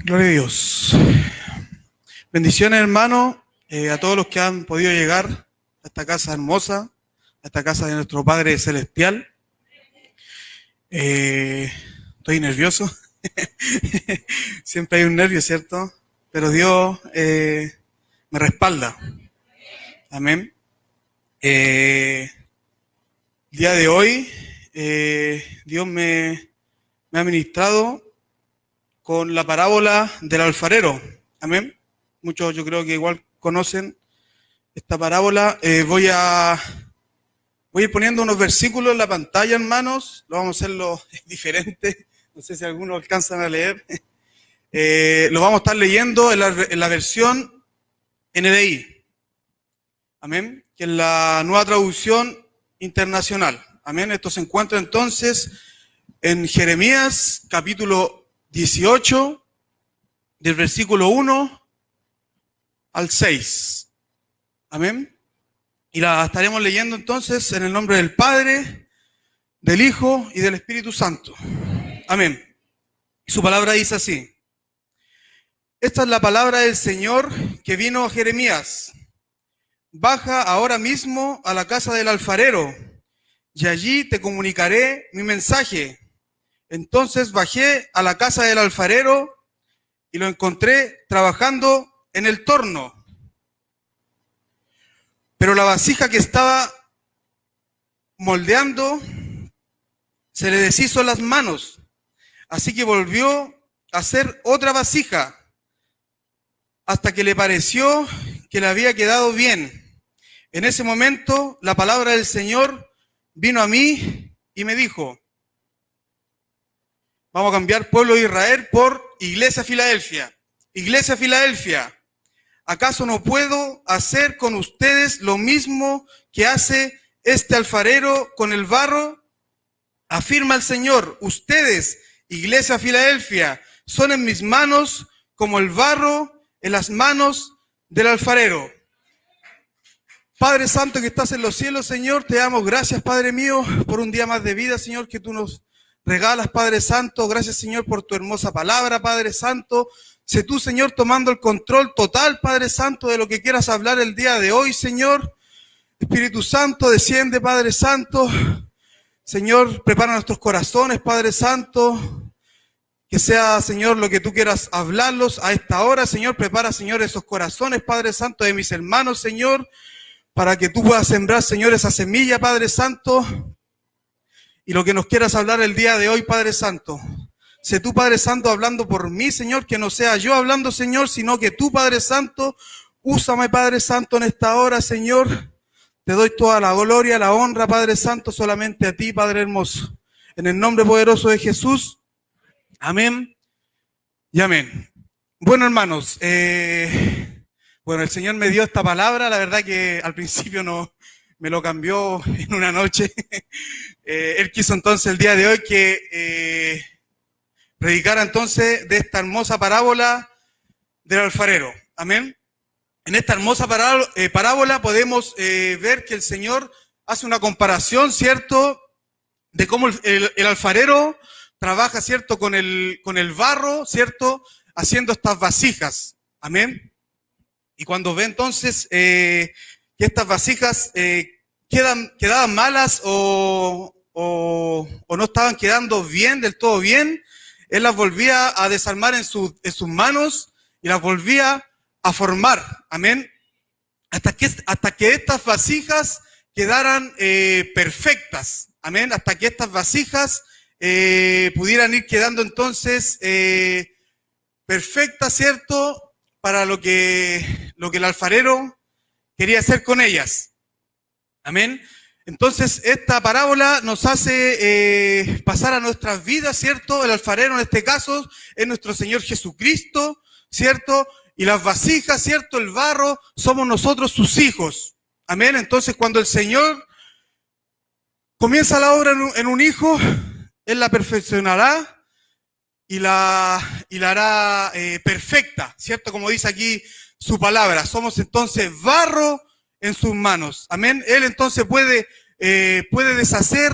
Gloria a Dios. Bendiciones, hermanos, a todos los que han podido llegar a esta casa hermosa, a esta casa de nuestro Padre Celestial. Estoy nervioso. Siempre hay un nervio, ¿cierto? Pero Dios me respalda. Amén. El día de hoy, Dios me ha ministrado con la parábola del alfarero. Amén. Muchos yo creo que igual conocen esta parábola. Voy a ir poniendo unos versículos en la pantalla, hermanos. Lo vamos a hacerlo diferente. No sé si algunos alcanzan a leer. Lo vamos a estar leyendo en la versión NDI. Amén. Que es la nueva traducción internacional. Amén. Esto se encuentra entonces en Jeremías capítulo 18, del versículo 1 al 6. Amén. Y la estaremos leyendo entonces en el nombre del Padre, del Hijo y del Espíritu Santo. Amén. Su palabra dice así: esta es la palabra del Señor que vino a Jeremías. Baja ahora mismo a la casa del alfarero, y allí te comunicaré mi mensaje. Entonces bajé a la casa del alfarero y lo encontré trabajando en el torno. Pero la vasija que estaba moldeando se le deshizo en las manos. Así que volvió a hacer otra vasija hasta que le pareció que le había quedado bien. En ese momento la palabra del Señor vino a mí y me dijo: vamos a cambiar Pueblo de Israel por Iglesia Filadelfia. Iglesia Filadelfia, ¿acaso no puedo hacer con ustedes lo mismo que hace este alfarero con el barro? Afirma el Señor: ustedes, Iglesia Filadelfia, son en mis manos como el barro en las manos del alfarero. Padre Santo que estás en los cielos, Señor, te damos gracias, Padre mío, por un día más de vida, Señor, que tú nos regalas, Padre Santo. Gracias, Señor, por tu hermosa palabra, Padre Santo. Sé tú, Señor, tomando el control total, Padre Santo, de lo que quieras hablar el día de hoy, Señor. Espíritu Santo, desciende, Padre Santo. Señor, prepara nuestros corazones, Padre Santo. Que sea, Señor, lo que tú quieras hablarlos a esta hora, Señor. Prepara, Señor, esos corazones, Padre Santo, de mis hermanos, Señor, para que tú puedas sembrar, Señor, esa semilla, Padre Santo. Y lo que nos quieras hablar el día de hoy, Padre Santo. Sé tú, Padre Santo, hablando por mí, Señor, que no sea yo hablando, Señor, sino que tú, Padre Santo, úsame, Padre Santo, en esta hora, Señor. Te doy toda la gloria, la honra, Padre Santo, solamente a ti, Padre hermoso. En el nombre poderoso de Jesús. Amén y amén. Bueno, hermanos, el Señor me dio esta palabra. La verdad que al principio no me lo cambió en una noche. Él quiso entonces el día de hoy que predicara entonces de esta hermosa parábola del alfarero. Amén. En esta hermosa parábola podemos ver que el Señor hace una comparación, ¿cierto?, de cómo el alfarero trabaja, ¿cierto?, con el barro, ¿cierto?, haciendo estas vasijas. Amén. Y cuando ve entonces que estas vasijas quedaban malas o no estaban quedando bien, del todo bien, él las volvía a desarmar en sus manos y las volvía a formar. Amén. Hasta que estas vasijas quedaran perfectas. Amén. Hasta que estas vasijas pudieran ir quedando entonces perfectas, ¿cierto?, para lo que el alfarero quería hacer con ellas. Amén. Entonces, esta parábola nos hace pasar a nuestras vidas, ¿cierto? El alfarero en este caso es nuestro Señor Jesucristo, ¿cierto? Y las vasijas, ¿cierto?, el barro, somos nosotros sus hijos. Amén. Entonces, cuando el Señor comienza la obra en un hijo, Él la perfeccionará y la hará perfecta, ¿cierto? Como dice aquí su palabra. Somos entonces barro en sus manos. Amén. Él entonces puede deshacer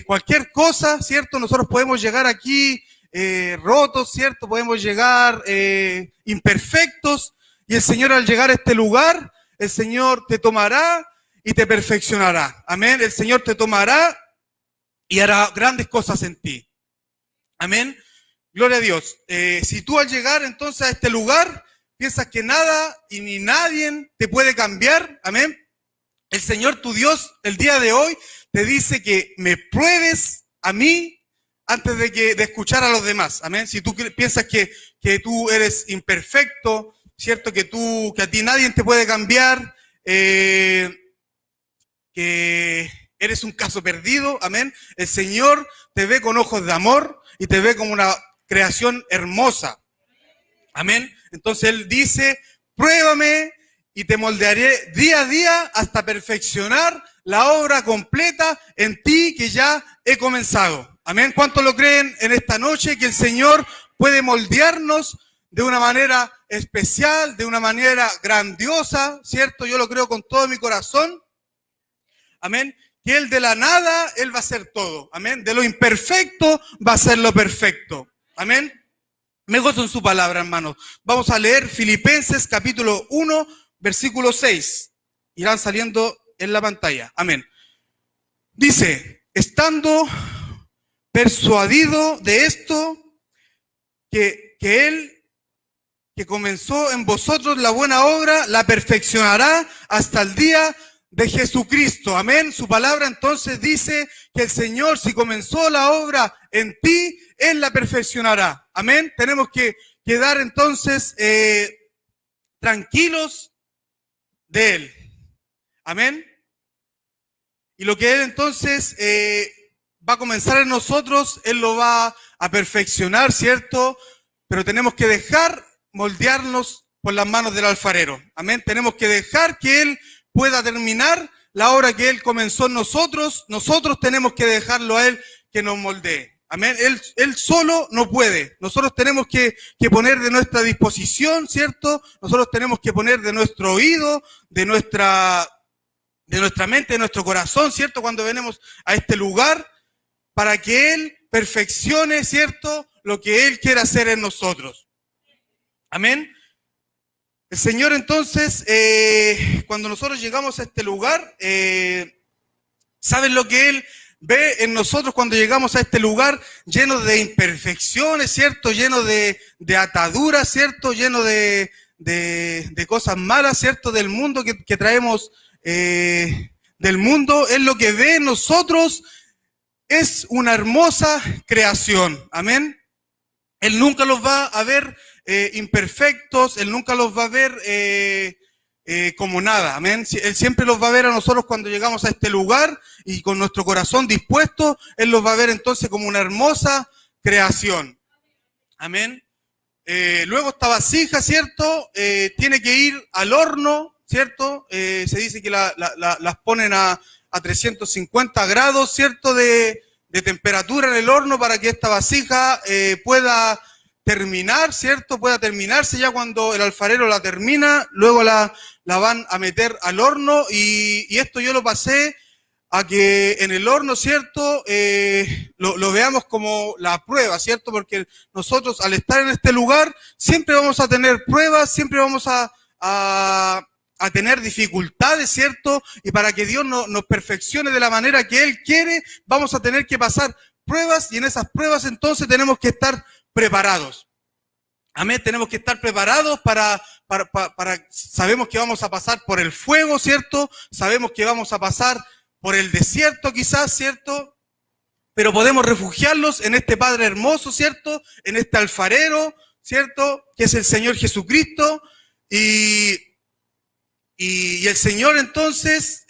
cualquier cosa, ¿cierto? Nosotros podemos llegar aquí rotos, ¿cierto? Podemos llegar imperfectos, y el Señor, al llegar a este lugar, el Señor te tomará y te perfeccionará. Amén. El Señor te tomará y hará grandes cosas en ti. Amén. Gloria a Dios. Si tú al llegar entonces a este lugar piensas que nada y ni nadie te puede cambiar, amén, el Señor tu Dios el día de hoy te dice que me pruebes a mí antes de escuchar a los demás. Amén. Si tú piensas que tú eres imperfecto, cierto, que a ti nadie te puede cambiar, que eres un caso perdido, amén, el Señor te ve con ojos de amor y te ve como una creación hermosa. Amén. Entonces Él dice, pruébame y te moldearé día a día hasta perfeccionar la obra completa en ti que ya he comenzado. Amén. ¿Cuántos lo creen en esta noche que el Señor puede moldearnos de una manera especial, de una manera grandiosa, ¿cierto? Yo lo creo con todo mi corazón. Amén. Que Él de la nada, Él va a hacer todo. Amén. De lo imperfecto va a ser lo perfecto. Amén. Me gozo en su palabra, hermanos. Vamos a leer Filipenses capítulo 1, versículo 6. Irán saliendo en la pantalla. Amén. Dice, estando persuadido de esto, que Él que comenzó en vosotros la buena obra, la perfeccionará hasta el día de Jesucristo. Amén. Su palabra entonces dice que el Señor, si comenzó la obra en ti, Él la perfeccionará. Amén. Tenemos que quedar entonces tranquilos de Él. Amén. Y lo que Él entonces va a comenzar en nosotros, Él lo va a perfeccionar, ¿cierto? Pero tenemos que dejar moldearnos por las manos del alfarero. Amén. Tenemos que dejar que Él pueda terminar la obra que Él comenzó en nosotros. Nosotros tenemos que dejarlo a Él que nos moldee. Amén. Él solo no puede. Nosotros tenemos que poner de nuestra disposición, ¿cierto? Nosotros tenemos que poner de nuestro oído, de nuestra mente, de nuestro corazón, ¿cierto? Cuando venimos a este lugar, para que Él perfeccione, ¿cierto? Lo que Él quiere hacer en nosotros. Amén. El Señor entonces, cuando nosotros llegamos a este lugar, ¿saben lo que Él ve en nosotros cuando llegamos a este lugar? Lleno de imperfecciones, ¿cierto? Lleno de ataduras, ¿cierto? Lleno de cosas malas, ¿cierto? Del mundo que traemos del mundo. Él lo que ve en nosotros es una hermosa creación. Amén. Él nunca los va a ver imperfectos, Él nunca los va a ver como nada, amén. Él siempre los va a ver a nosotros cuando llegamos a este lugar y con nuestro corazón dispuesto, Él los va a ver entonces como una hermosa creación, amén. Luego esta vasija, ¿cierto? Tiene que ir al horno, ¿cierto? Se dice que las ponen a 350 grados, ¿cierto? De temperatura en el horno para que esta vasija pueda terminar, ¿cierto? Pueda terminarse ya cuando el alfarero la termina, luego la van a meter al horno y esto yo lo pasé a que en el horno, ¿cierto? Lo veamos como la prueba, ¿cierto? Porque nosotros al estar en este lugar siempre vamos a tener pruebas, siempre vamos a tener dificultades, ¿cierto? Y para que Dios nos perfeccione de la manera que Él quiere, vamos a tener que pasar pruebas y en esas pruebas entonces tenemos que estar preparados. Amén, tenemos que estar preparados para sabemos que vamos a pasar por el fuego, ¿cierto? Sabemos que vamos a pasar por el desierto quizás, ¿cierto? Pero podemos refugiarlos en este Padre hermoso, ¿cierto? En este alfarero, ¿cierto? Que es el Señor Jesucristo. Y el Señor entonces,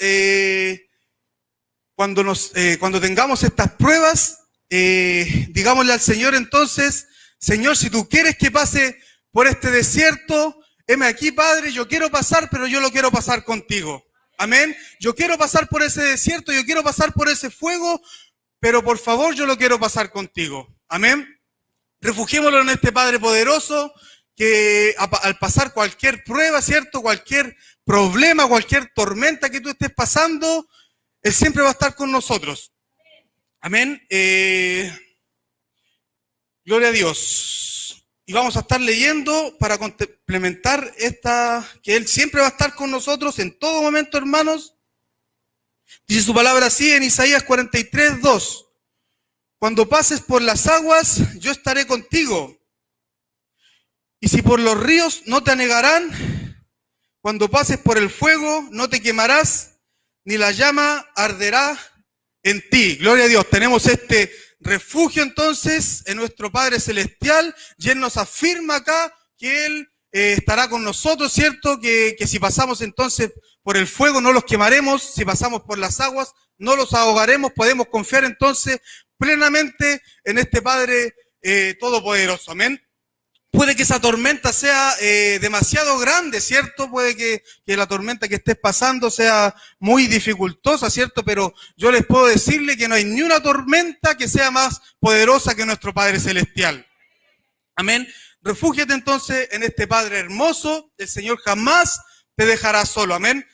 cuando tengamos estas pruebas, digámosle al Señor entonces, Señor, si tú quieres que pase por este desierto, heme aquí, Padre, yo quiero pasar, pero yo lo quiero pasar contigo. Amén. Yo quiero pasar por ese desierto, yo quiero pasar por ese fuego, pero por favor yo lo quiero pasar contigo. Amén. Refugiémoslo en este Padre poderoso, que al pasar cualquier prueba, ¿cierto? Cualquier problema, cualquier tormenta que tú estés pasando, Él siempre va a estar con nosotros. Amén. Gloria a Dios. Y vamos a estar leyendo para complementar que Él siempre va a estar con nosotros en todo momento, hermanos. Dice su palabra así en Isaías 43, 2. Cuando pases por las aguas, yo estaré contigo. Y si por los ríos no te anegarán, cuando pases por el fuego no te quemarás, ni la llama arderá en ti. Gloria a Dios. Tenemos este refugio entonces en nuestro Padre Celestial, y Él nos afirma acá que Él estará con nosotros, ¿cierto? Que si pasamos entonces por el fuego no los quemaremos, si pasamos por las aguas no los ahogaremos, podemos confiar entonces plenamente en este Padre Todopoderoso, amén. Puede que esa tormenta sea demasiado grande, ¿cierto? Puede que la tormenta que estés pasando sea muy dificultosa, ¿cierto? Pero yo les puedo decirle que no hay ni una tormenta que sea más poderosa que nuestro Padre Celestial. Amén. Refúgiate entonces en este Padre hermoso. El Señor jamás te dejará solo. Amén.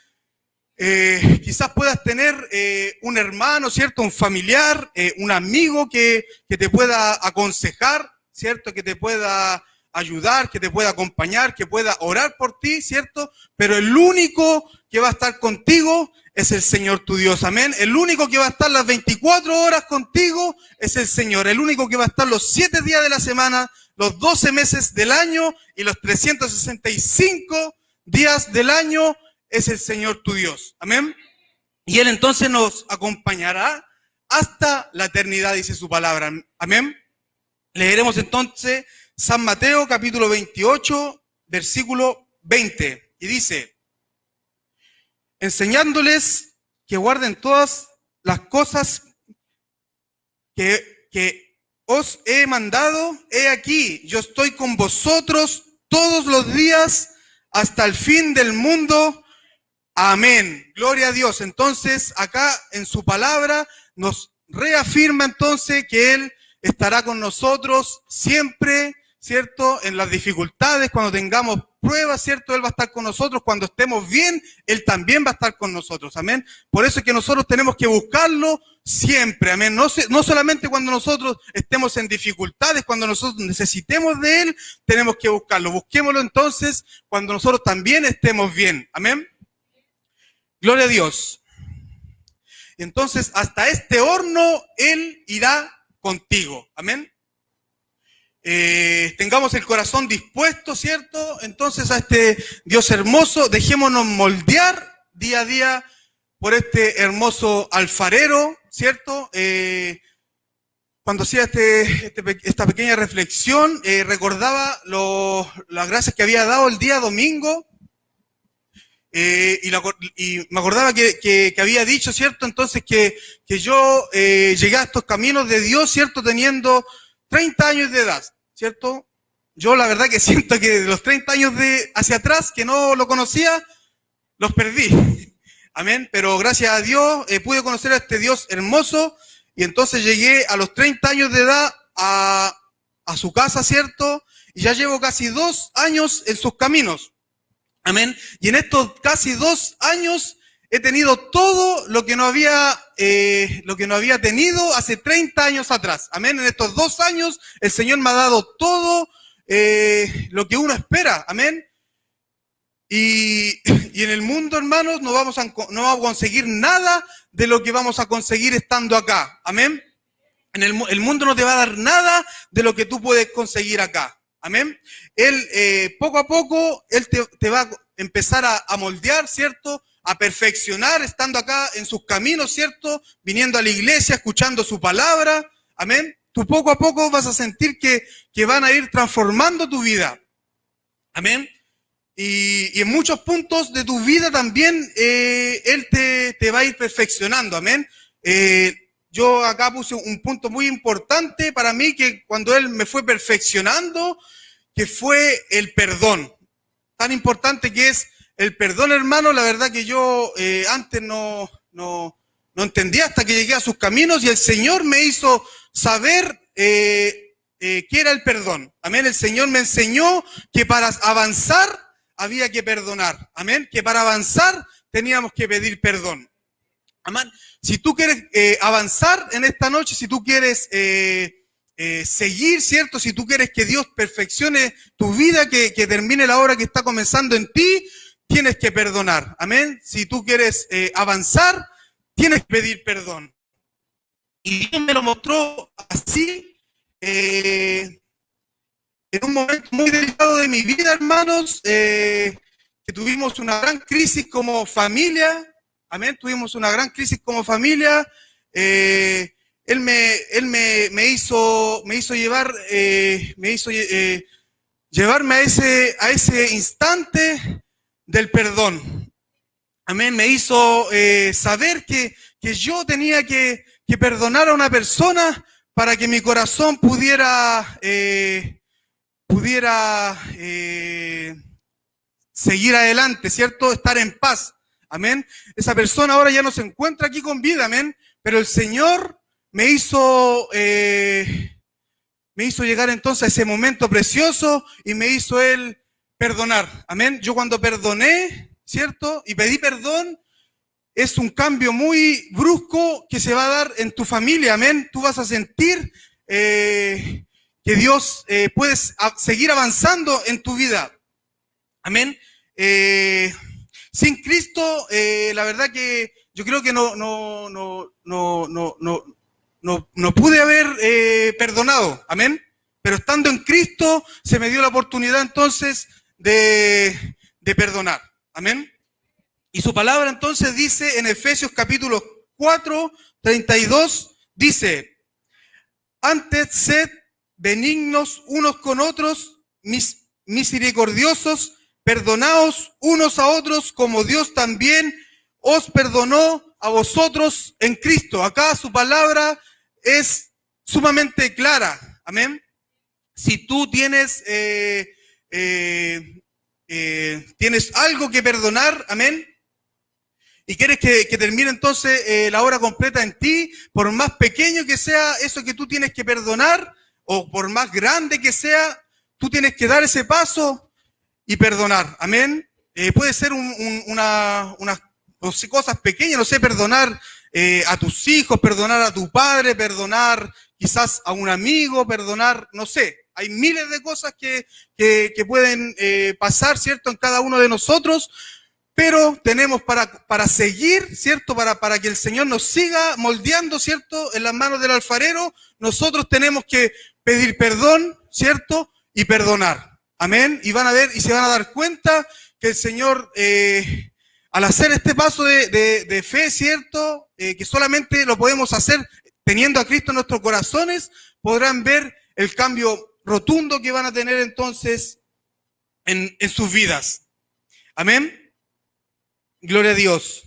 Quizás puedas tener un hermano, ¿cierto? Un familiar, un amigo que te pueda aconsejar, ¿cierto? Que te pueda ayudar, que te pueda acompañar, que pueda orar por ti, ¿cierto? Pero el único que va a estar contigo es el Señor tu Dios, amén. El único que va a estar las 24 horas contigo es el Señor. El único que va a estar los 7 días de la semana, los 12 meses del año y los 365 días del año es el Señor tu Dios, amén. Y Él entonces nos acompañará hasta la eternidad, dice su palabra, amén. Leeremos entonces San Mateo, capítulo 28, versículo 20. Y dice, enseñándoles que guarden todas las cosas que os he mandado, he aquí, yo estoy con vosotros todos los días hasta el fin del mundo. Amén. Gloria a Dios. Entonces, acá en su palabra nos reafirma entonces que Él estará con nosotros siempre, ¿cierto? En las dificultades, cuando tengamos pruebas, ¿cierto? Él va a estar con nosotros. Cuando estemos bien, Él también va a estar con nosotros. Amén. Por eso es que nosotros tenemos que buscarlo siempre. Amén. No solamente cuando nosotros estemos en dificultades, cuando nosotros necesitemos de Él, tenemos que buscarlo. Busquémoslo entonces cuando nosotros también estemos bien. Amén. Gloria a Dios. Entonces, hasta este horno Él irá contigo. Amén. Tengamos el corazón dispuesto, ¿cierto? Entonces a este Dios hermoso, dejémonos moldear día a día por este hermoso alfarero, ¿cierto? Cuando hacía esta pequeña reflexión, recordaba las gracias que había dado el día domingo, y me acordaba que había dicho, ¿cierto? Entonces que yo llegué a estos caminos de Dios, ¿cierto? Teniendo 30 años de edad, ¿cierto? Yo la verdad que siento que de los 30 años hacia atrás, que no lo conocía, los perdí. Amén. Pero gracias a Dios pude conocer a este Dios hermoso, y entonces llegué a los 30 años de edad a su casa, ¿cierto? Y ya llevo casi 2 años en sus caminos. Amén. Y en estos casi 2 años he tenido todo lo que no había tenido hace 30 años atrás. Amén. En estos 2 años el Señor me ha dado todo lo que uno espera. Amén. Y en el mundo, hermanos, no vamos a conseguir nada de lo que vamos a conseguir estando acá. Amén. El mundo no te va a dar nada de lo que tú puedes conseguir acá. Amén. Él, poco a poco, Él te va a empezar a moldear, ¿cierto? A perfeccionar, estando acá en sus caminos, ¿cierto? Viniendo a la iglesia, escuchando su palabra. Amén. Tú poco a poco vas a sentir que van a ir transformando tu vida. Amén. Y en muchos puntos de tu vida también Él te va a ir perfeccionando. Amén. Yo acá puse un punto muy importante para mí, que cuando Él me fue perfeccionando, que fue el perdón. Tan importante que es el perdón, hermano. La verdad que yo antes no entendía hasta que llegué a sus caminos, y el Señor me hizo saber qué era el perdón. Amén. El Señor me enseñó que para avanzar había que perdonar. Amén. Que para avanzar teníamos que pedir perdón. Amén. Si tú quieres avanzar en esta noche, si tú quieres seguir, ¿cierto? Si tú quieres que Dios perfeccione tu vida, que termine la obra que está comenzando en ti, tienes que perdonar. Amén. Si tú quieres avanzar, tienes que pedir perdón. Y Dios me lo mostró así, en un momento muy delicado de mi vida, hermanos, que tuvimos una gran crisis como familia. Amén, tuvimos una gran crisis como familia. Él me hizo llevarme a ese instante del perdón. Amén, me hizo saber que yo tenía que perdonar a una persona para que mi corazón pudiera seguir adelante, ¿cierto? Estar en paz. Amén. Esa persona ahora ya no se encuentra aquí con vida, amén. Pero el Señor me hizo llegar entonces a ese momento precioso y me hizo Él perdonar. Amén. Yo cuando perdoné, ¿cierto? Y pedí perdón, es un cambio muy brusco que se va a dar en tu familia. Amén. Tú vas a sentir que Dios puedes seguir avanzando en tu vida. Amén. Sin Cristo, la verdad que yo creo que no pude haber perdonado. Amén. Pero estando en Cristo se me dio la oportunidad entonces de perdonar. Amén. Y su palabra entonces dice en Efesios capítulo 4, 32, dice: antes sed benignos unos con otros, misericordiosos, perdonaos unos a otros como Dios también os perdonó a vosotros en Cristo. Acá su palabra es sumamente clara. Amén. Si tú tienes algo que perdonar, amén, y quieres que termine entonces la obra completa en ti, por más pequeño que sea eso que tú tienes que perdonar, o por más grande que sea, tú tienes que dar ese paso y perdonar. Amén. Puede ser unas cosas pequeñas, no sé, perdonar a tus hijos, perdonar a tu padre, perdonar quizás a un amigo, perdonar, no sé. Hay miles de cosas que pueden pasar, ¿cierto?, en cada uno de nosotros, pero tenemos para seguir, ¿cierto?, para que el Señor nos siga moldeando, ¿cierto?, en las manos del alfarero, nosotros tenemos que pedir perdón, ¿cierto?, y perdonar. Amén. Y van a ver y se van a dar cuenta que el Señor, al hacer este paso de fe, ¿cierto?, que solamente lo podemos hacer teniendo a Cristo en nuestros corazones, podrán ver el cambio rotundo que van a tener entonces en sus vidas. Amén. Gloria a Dios.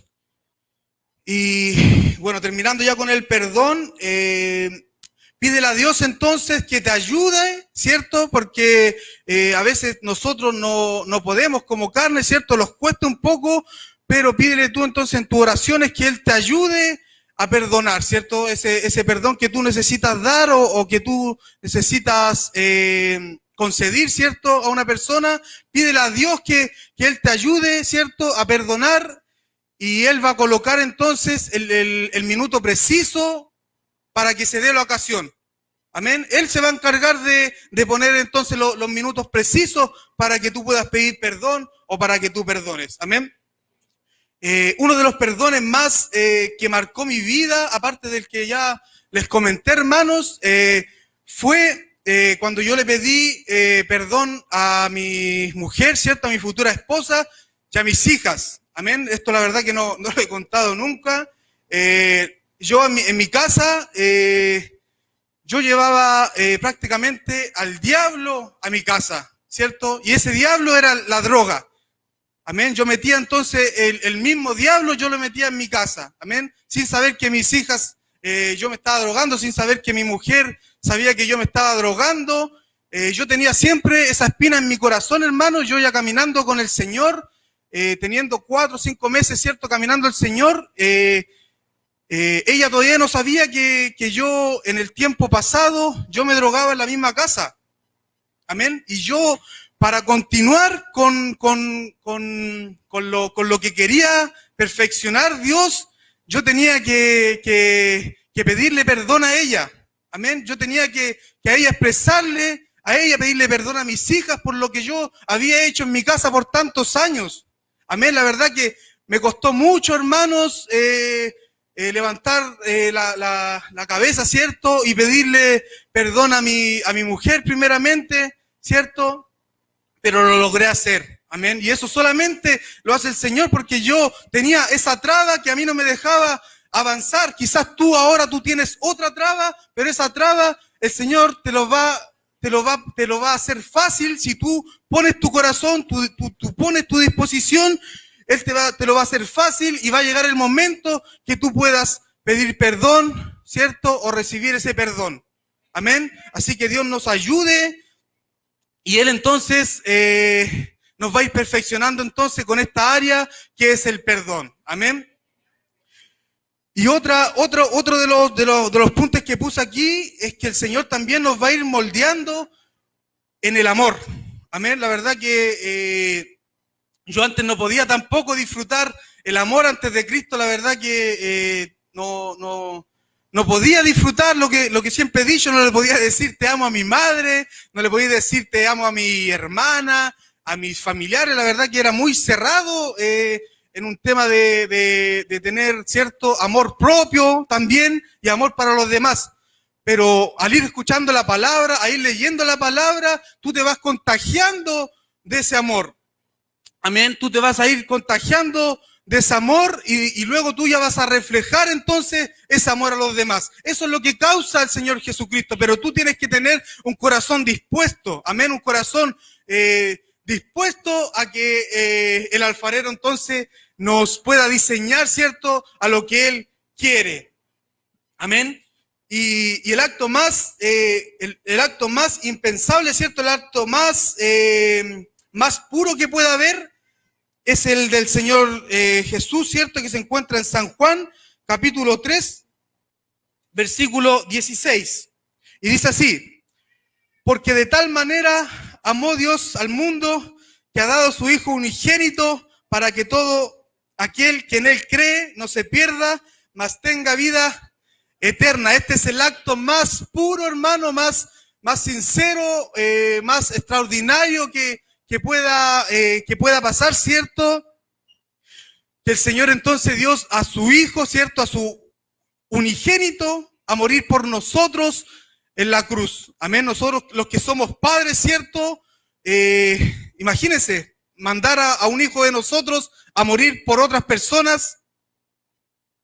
Y bueno, terminando ya con el perdón, pídele a Dios entonces que te ayude, ¿cierto? Porque a veces nosotros no podemos como carne, ¿cierto? Nos cuesta un poco, pero pídele tú entonces en tus oraciones que Él te ayude a perdonar, ¿cierto? Ese perdón que tú necesitas dar o que tú necesitas conceder, ¿cierto?, a una persona. Pídele a Dios que Él te ayude, ¿cierto?, a perdonar, y Él va a colocar entonces el minuto preciso para que se dé la ocasión. Amén. Él se va a encargar de poner entonces los minutos precisos para que tú puedas pedir perdón o para que tú perdones. Amén. Uno de los perdones más que marcó mi vida, aparte del que ya les comenté, hermanos, fue cuando yo le pedí perdón a mi mujer, ¿cierto?, a mi futura esposa y a mis hijas. Amén. Esto la verdad que no lo he contado nunca. Yo en mi casa, yo llevaba prácticamente al diablo a mi casa, ¿cierto? Y ese diablo era la droga. Amén. Yo metía entonces el mismo diablo, yo lo metía en mi casa. Amén. Sin saber que mis hijas, yo me estaba drogando, sin saber que mi mujer sabía que yo me estaba drogando. Yo tenía siempre esa espina en mi corazón, hermano. Yo ya caminando con el Señor, teniendo 4 o 5 meses, ¿cierto?, caminando el Señor. Ella todavía no sabía que yo en el tiempo pasado, yo me drogaba en la misma casa. Amén. Y yo, para continuar con lo que quería perfeccionar Dios, yo tenía que pedirle perdón a ella. Amén. Yo tenía que a ella expresarle, a ella pedirle perdón a mis hijas por lo que yo había hecho en mi casa por tantos años. Amén. La verdad que me costó mucho, hermanos, levantar la cabeza, ¿cierto? Y pedirle perdón a mi mujer primeramente, ¿cierto? Pero lo logré hacer. Amén. Y eso solamente lo hace el Señor porque yo tenía esa traba que a mí no me dejaba avanzar. Quizás tú ahora tienes otra traba, pero esa traba el Señor te lo va a hacer fácil si tú pones tu corazón, tú pones tu disposición. Él te lo va a hacer fácil y va a llegar el momento que tú puedas pedir perdón, ¿cierto? O recibir ese perdón. Amén. Así que Dios nos ayude y Él entonces nos va a ir perfeccionando entonces con esta área que es el perdón. Amén. Y otro de los puntos que puse aquí es que el Señor también nos va a ir moldeando en el amor. Amén. La verdad que yo antes no podía tampoco disfrutar el amor antes de Cristo. La verdad que no podía disfrutar lo que siempre he dicho. No le podía decir te amo a mi madre, no le podía decir te amo a mi hermana, a mis familiares. La verdad que era muy cerrado en un tema de tener cierto amor propio también y amor para los demás. Pero al ir escuchando la palabra, a ir leyendo la palabra, tú te vas contagiando de ese amor. Amén. Tú te vas a ir contagiando de ese amor y luego tú ya vas a reflejar entonces ese amor a los demás. Eso es lo que causa el Señor Jesucristo, pero tú tienes que tener un corazón dispuesto. Amén. Un corazón dispuesto a que el alfarero entonces nos pueda diseñar, ¿cierto?, a lo que Él quiere. Amén. Y el acto más impensable, ¿cierto?, el acto más puro que pueda haber es el del Señor Jesús, ¿cierto?, que se encuentra en San Juan, capítulo 3, versículo 16. Y dice así: porque de tal manera amó Dios al mundo que ha dado a su Hijo unigénito para que todo aquel que en Él cree no se pierda, mas tenga vida eterna. Este es el acto más puro, hermano, más sincero, más extraordinario que pueda pasar, ¿cierto? Que el Señor entonces dio a su Hijo, ¿cierto?, a su unigénito, a morir por nosotros en la cruz. Amén. Nosotros los que somos padres, ¿cierto? Imagínense, mandar a un hijo de nosotros a morir por otras personas.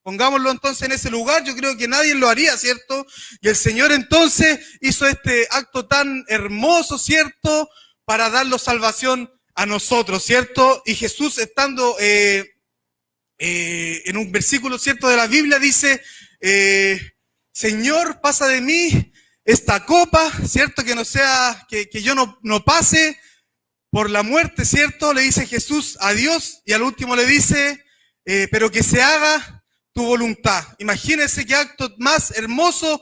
Pongámoslo entonces en ese lugar, yo creo que nadie lo haría, ¿cierto? Y el Señor entonces hizo este acto tan hermoso, ¿cierto?, para darnos salvación a nosotros, ¿cierto? Y Jesús, estando en un versículo, ¿cierto?, de la Biblia, dice, Señor, pasa de mí esta copa, ¿cierto?, que no sea, que yo no pase por la muerte, ¿cierto? Le dice Jesús a Dios y al último le dice, pero que se haga tu voluntad. Imagínense qué acto más hermoso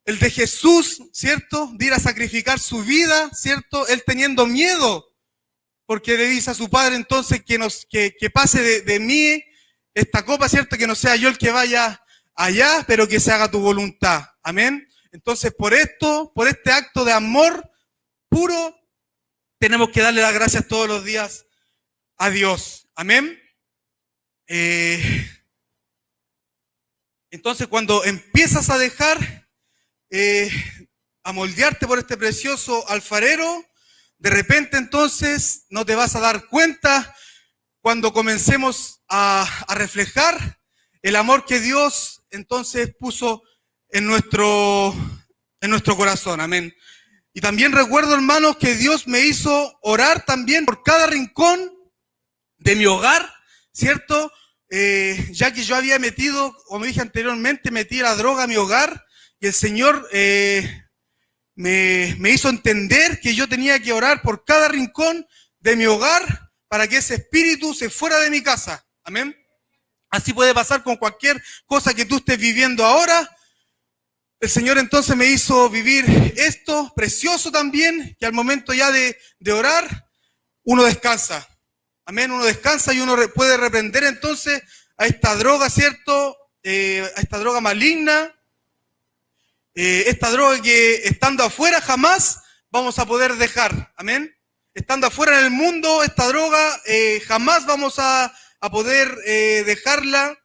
el de Jesús, ¿cierto?, de ir a sacrificar su vida, ¿cierto?, él teniendo miedo, porque le dice a su Padre entonces que pase de mí esta copa, ¿cierto?, que no sea yo el que vaya allá, pero que se haga tu voluntad. Amén. Entonces, por este acto de amor puro, tenemos que darle las gracias todos los días a Dios. Amén. Entonces, cuando empiezas a dejar, a moldearte por este precioso alfarero, de repente entonces no te vas a dar cuenta cuando comencemos a reflejar el amor que Dios entonces puso en nuestro corazón. Amén. Y también recuerdo, hermanos, que Dios me hizo orar también por cada rincón de mi hogar, ¿cierto? Ya que yo había metido, como dije anteriormente, metí la droga a mi hogar y el Señor me hizo entender que yo tenía que orar por cada rincón de mi hogar para que ese espíritu se fuera de mi casa. Amén. Así puede pasar con cualquier cosa que tú estés viviendo ahora. El Señor entonces me hizo vivir esto precioso también, que al momento ya de orar, uno descansa. Amén, uno descansa y uno puede reprender entonces a esta droga, ¿cierto? A esta droga maligna. esta droga que estando afuera jamás vamos a poder dejar. Amén. Estando afuera en el mundo, esta droga jamás vamos a poder dejarla.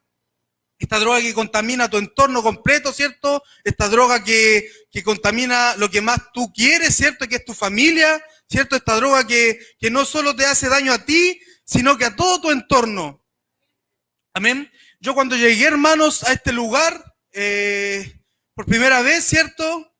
Esta droga que contamina tu entorno completo, ¿cierto? Esta droga que contamina lo que más tú quieres, ¿cierto? Que es tu familia, ¿cierto? Esta droga que no solo te hace daño a ti, sino que a todo tu entorno. Amén. Yo cuando llegué, hermanos, a este lugar, por primera vez, ¿cierto?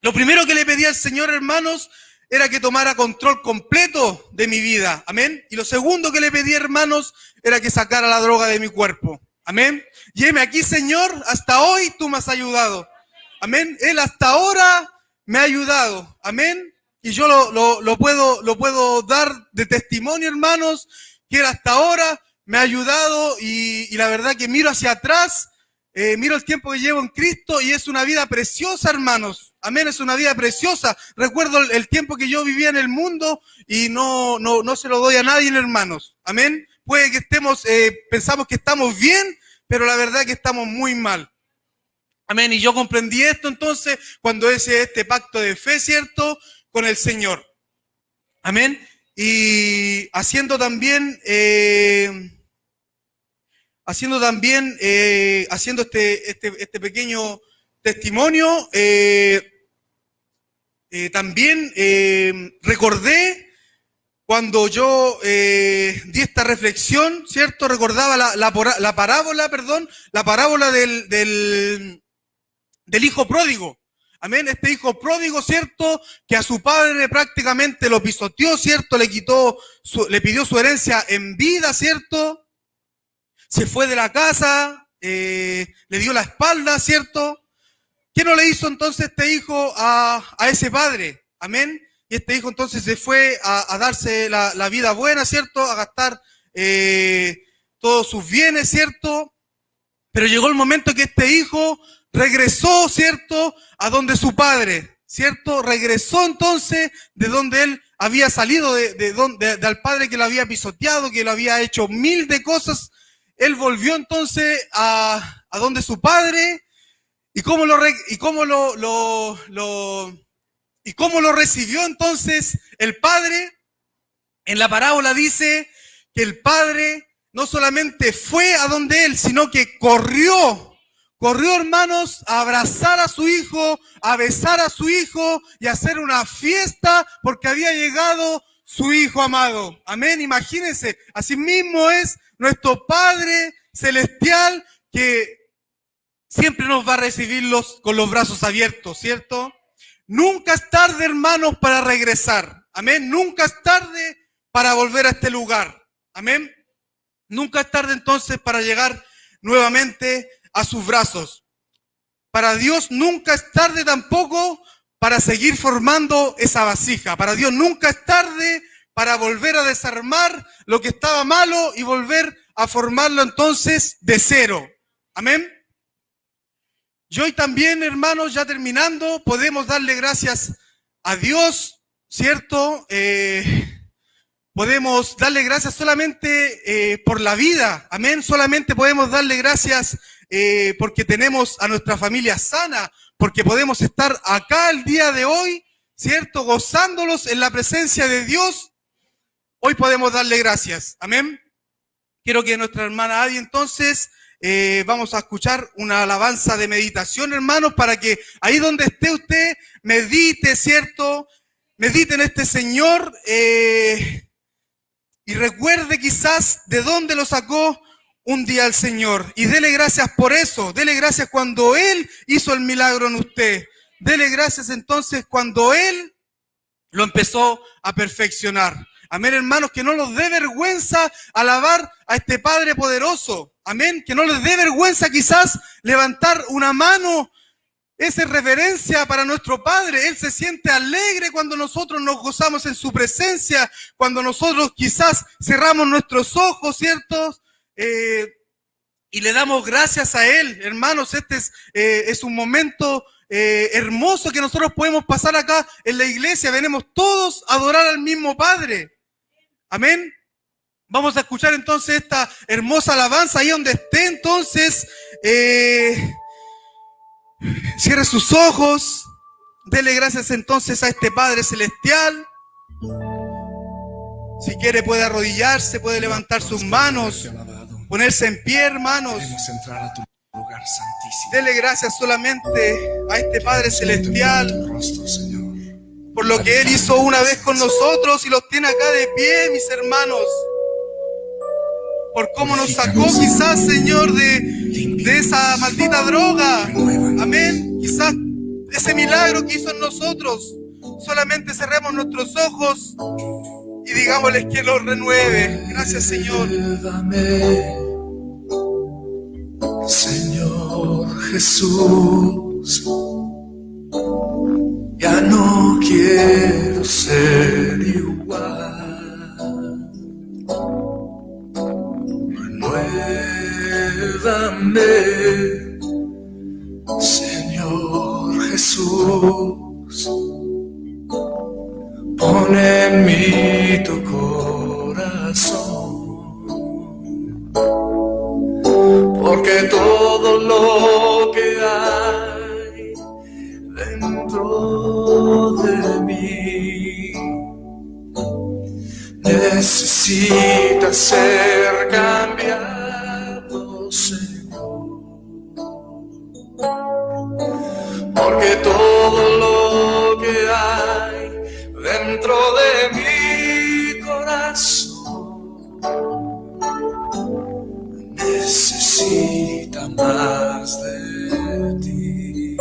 Lo primero que le pedí al Señor, hermanos, era que tomara control completo de mi vida. Amén. Y lo segundo que le pedí, hermanos, era que sacara la droga de mi cuerpo. Amén. Y heme aquí, Señor, hasta hoy tú me has ayudado. Amén. Él hasta ahora me ha ayudado. Amén. Y yo lo puedo dar de testimonio, hermanos, que Él hasta ahora me ha ayudado y la verdad que miro hacia atrás, miro el tiempo que llevo en Cristo y es una vida preciosa, hermanos. Amén, es una vida preciosa. Recuerdo el tiempo que yo vivía en el mundo y no se lo doy a nadie, hermanos. Amén. Puede que pensamos que estamos bien, pero la verdad es que estamos muy mal. Amén. Y yo comprendí esto entonces cuando hice este pacto de fe, ¿cierto? Con el Señor. Amén. Y haciendo también este pequeño testimonio, también recordé cuando yo di esta reflexión, ¿cierto? Recordaba la parábola del hijo pródigo. Amén. Este hijo pródigo, ¿cierto? Que a su padre prácticamente lo pisoteó, ¿cierto? Le pidió su herencia en vida, ¿cierto? Se fue de la casa, le dio la espalda, ¿cierto? ¿Qué no le hizo entonces este hijo a ese padre? Amén. Y este hijo entonces se fue a darse la vida buena, ¿cierto? A gastar todos sus bienes, ¿cierto? Pero llegó el momento que este hijo regresó, ¿cierto? A donde su padre, ¿cierto? Regresó entonces de donde él había salido, del padre que lo había pisoteado, que lo había hecho mil de cosas. Él volvió entonces a donde su padre. ¿Y cómo lo recibió entonces el padre? En la parábola dice que el padre no solamente fue a donde él, sino que corrió, hermanos, a abrazar a su hijo, a besar a su hijo y a hacer una fiesta porque había llegado su hijo amado. Amén. Imagínense, así mismo es nuestro Padre Celestial que siempre nos va a recibir con los brazos abiertos, ¿cierto? Nunca es tarde, hermanos, para regresar. Amén. Nunca es tarde para volver a este lugar. Amén. Nunca es tarde entonces para llegar nuevamente a sus brazos. Para Dios nunca es tarde tampoco para seguir formando esa vasija. Para Dios nunca es tarde para volver a desarmar lo que estaba malo y volver a formarlo entonces de cero. Amén. Y hoy también, hermanos, ya terminando, podemos darle gracias a Dios, ¿cierto? Podemos darle gracias solamente por la vida, amén. Solamente podemos darle gracias porque tenemos a nuestra familia sana, porque podemos estar acá el día de hoy, ¿cierto? Gozándolos en la presencia de Dios. Hoy podemos darle gracias, amén. Quiero que nuestra hermana Adi entonces... vamos a escuchar una alabanza de meditación, hermanos, para que ahí donde esté usted medite, ¿cierto? Medite en este Señor y recuerde quizás de dónde lo sacó un día el Señor. Y dele gracias por eso, dele gracias cuando Él hizo el milagro en usted. Dele gracias entonces cuando Él lo empezó a perfeccionar. Amén, hermanos, que no nos dé vergüenza alabar a este Padre poderoso. Amén, que no les dé vergüenza quizás levantar una mano. Esa es reverencia para nuestro Padre. Él se siente alegre cuando nosotros nos gozamos en su presencia, cuando nosotros quizás cerramos nuestros ojos, ¿cierto? Y le damos gracias a Él. Hermanos, este es un momento hermoso que nosotros podemos pasar acá en la iglesia. Venimos todos a adorar al mismo Padre. Amén. Vamos a escuchar entonces esta hermosa alabanza ahí donde esté entonces. Cierre sus ojos. Dele gracias entonces a este Padre Celestial. Si quiere puede arrodillarse, puede levantar sus manos, ponerse en pie, hermanos. Dele gracias solamente a este Padre Celestial por lo que Él hizo una vez con nosotros y los tiene acá de pie, mis hermanos. Por cómo nos sacó quizás, Señor, de esa maldita droga. Amén. Quizás ese milagro que hizo en nosotros. Solamente cerremos nuestros ojos y digámosles que los renueve. Gracias, Señor. Señor Jesús, ya no quiero ser igual. Renuévame, Señor Jesús. Pon en mí tu corazón, porque todo lo que hay dentro de mí necesita ser cambiado, Señor, porque todo lo que hay dentro de mi corazón necesita más de ti.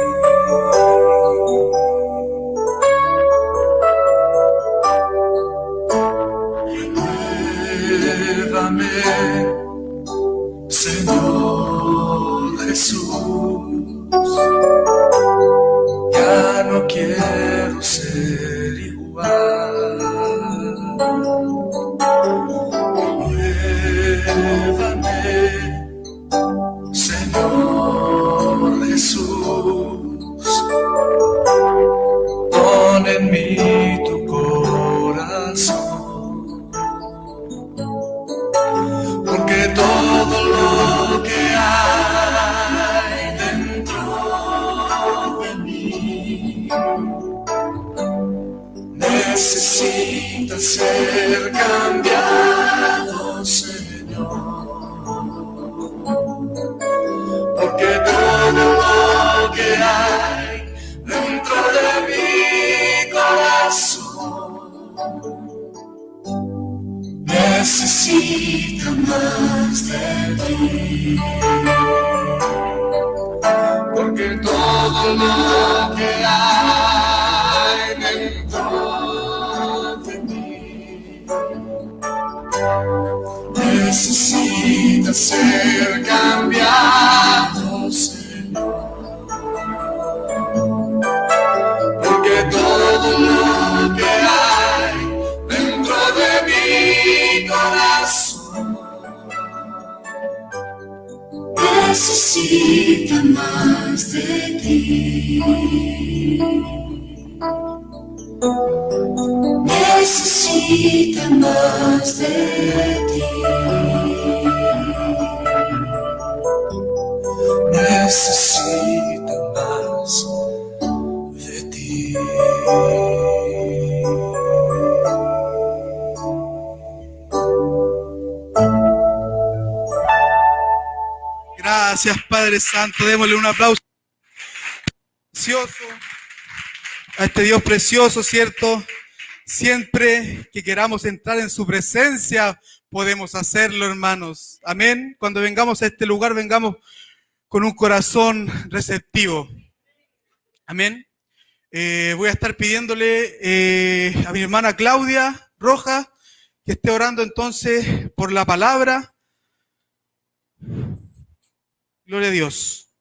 Renuévame, Señor Jesús, ya no quiero ser igual. Renuévame, Señor Jesús, pon en mí tu corazón, porque todo lo que hay dentro de mí necesita ser cambiado, Señor, porque todo lo que hay dentro de mi corazón necesita más de ti, porque todo lo que hay dentro de mí necesita ser cambiado, Señor, porque todo lo que hay dentro de mi corazón necesita más de ti, necesita más de ti, necesita más de ti. Gracias, Padre Santo. Démosle un aplauso precioso a este Dios precioso, ¿cierto? Siempre que queramos entrar en su presencia, podemos hacerlo, hermanos. Amén. Cuando vengamos a este lugar, vengamos con un corazón receptivo. Amén. Voy a estar pidiéndole a mi hermana Claudia Rojas que esté orando entonces por la palabra. Gloria a Dios.